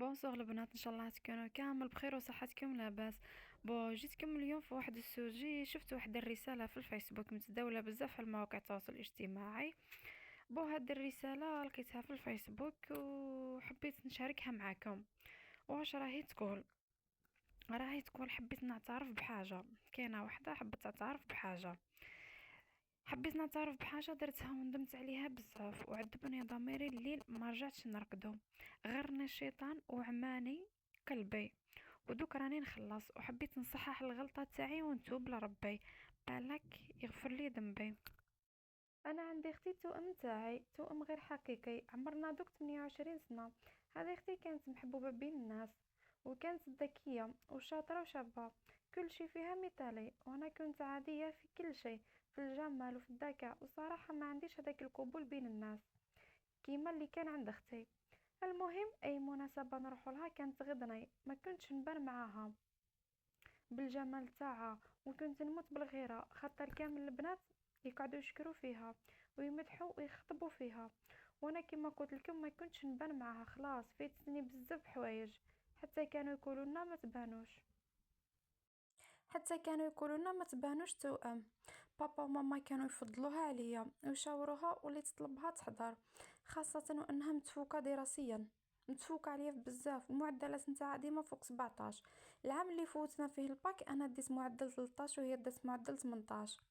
بونسور البنات، ان شاء الله تكونوا كامل بخير وصحتكم لاباس. جيتكم اليوم في واحد السوجي. شفت واحد الرساله في الفيسبوك متداوله بزاف على مواقع التواصل الاجتماعي. هاد الرساله لقيتها في الفيسبوك وحبيت نشاركها معكم. واش راهي تقول حبيت نعترف بحاجه. كاينه وحده حبت تعترف بحاجه. حبيت نعترف بحاجه درتها وندمت عليها بزاف، وعذبني ضميري الليل ما رجعتش نرقدو. غرني الشيطان وعماني قلبي، ودوك راني نخلص، وحبيت نصحح الغلطه تاعي ونتوب لربي. بالك يغفر لي ذنبي. انا عندي اختي التوأم تاعي، توأم غير حقيقي، عمرنا دوك 28 سنه. هذه اختي كانت محبوبه بين الناس، وكانت ذكيه وشاطره وشابه، كل شي فيها مثالي، وانا كنت عاديه في كل شيء، في الجمال وفي الذكاء. وصراحه ما عنديش هذاك القبول بين الناس كيما اللي كان عند اختي. المهم اي مناسبه نروحوا لها كانت تغضني، ما كنتش نبان معاها بالجمال تاعها، وكنت نموت بالغيرة خاطر كامل البنات يقعدوا يشكروا فيها ويمدحوا ويخطبوا فيها، وانا كما قلت لكم ما كنتش نبان معاها. خلاص فاتتني بزاف حوايج، حتى كانوا يقولوا لنا ما تبانوش، ما تبانوش توأم. بابا وماما كانوا يفضلوها عليا ويشاوروها واللي تطلبها تحضر، خاصة وانها متفوقة دراسيا، متفوقة عليا بزاف. المعدلات نتاعها ديما فوق 17. العام اللي فوتنا فيه الباك انا ديت معدل 13 وهي دات معدل 18،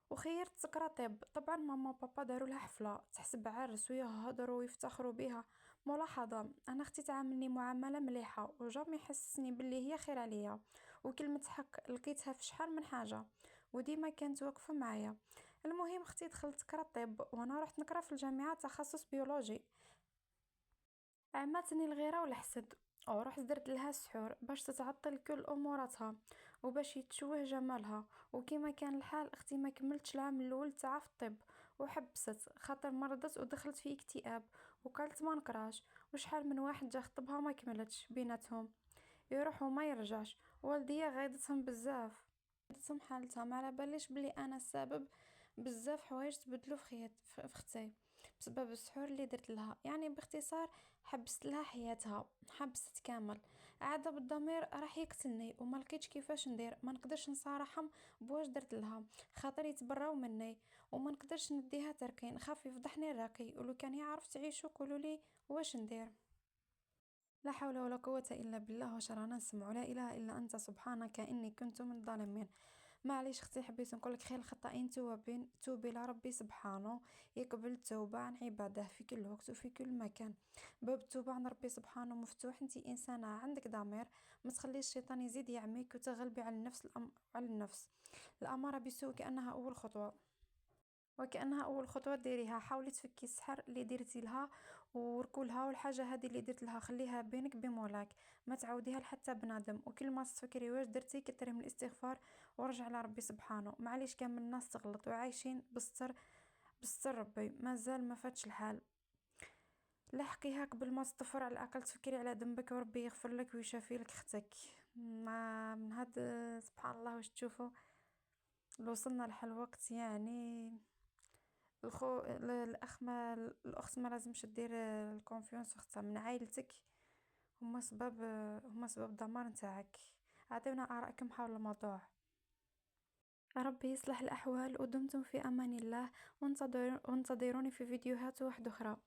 وخيرت سكرة طب. طبعا ماما وبابا داروا لها حفلة تحسب عرس ويهضروا ويفتخروا بها. ملاحظة، انا اختي تعاملني معاملة مليحة وجامي يحسسني باللي هي خير عليا، وكلمة حق لقيتها في شحال من حاجة، وديما كانت واقفة معايا. المهم اختي دخلت تقرا طب وانا رحت نقرا في الجامعة تخصص بيولوجي. عماتني الغيرة والحسد، ورحت درت لها السحور باش تتعطل كل اموراتها وباش يتشوه جمالها. وكما كان الحال اختي ما كملتش العام الاول تاعها في الطب، وحبست خاطر مرضت ودخلت في اكتئاب، وقالت ما نقراش. وشحال من واحد جا خطبها ما كملتش بيناتهم، يروح وما يرجعش. والديا غايدتهم بزاف، غايدتهم حالتها، ما على باليش بلي انا السبب. بزاف حوايج تبدلوا في اختي بسبب السحور اللي درت لها. يعني باختصار حبست لها حياتها، حبست كامل. عاد بالضمير راح يقتلني وما لقيتش كيفاش ندير. ما نقدرش نصارحهم بواش درت لها خاطر يتبراو مني، وما نقدرش نديها تركين خاف يفضحني الراقي، ولو كان يعرف تعيشوا قولوا لي واش ندير. لا حول ولا قوة إلا بالله. واش رانا نسمعوا لا إله إلا أنت سبحانك إني كنت من الظالمين. معليش اختي، حبيت نقولك خير الخطائين توابين، توبي لربي سبحانه يقبل التوبة عن عباده في كل وقت وفي كل مكان. باب التوبة عن ربي سبحانه مفتوح. انتي إنسانة عندك ضمير، ما تخليش الشيطان يزيد يعميك وتغلبي على النفس على النفس الأمارة بالسوء. وكأنها أول خطوة ديريها. حاولي تفكي السحر اللي درتي لها وركولها، والحاجة هذه اللي درت لها خليها بينك بين مولاك، ما تعاوديها لحتى بنادم. وكل ما تفكري واش درتي كتري من الاستغفار ورجع لربي سبحانه. معليش كامل الناس تغلط وعايشين بستر ربي، مازال ما فاتش الحال. لحقيها قبل ما تطفر على الأقل، تفكري على ذنبك وربي يغفر لك ويشافي لك اختك. ما من هاد سبحان الله واش تشوفوا لو وصلنا لحال وقت. يعني الاخ ما الاخت ما لازمش دير الكونفيونس في اختها من عائلتك. هما سبب الدمار نتاعك. اعطيونا ارائكم حول الموضوع. ربي يصلح الاحوال، ودمتم في امان الله. وانتظروني في فيديوهات واحدة اخرى.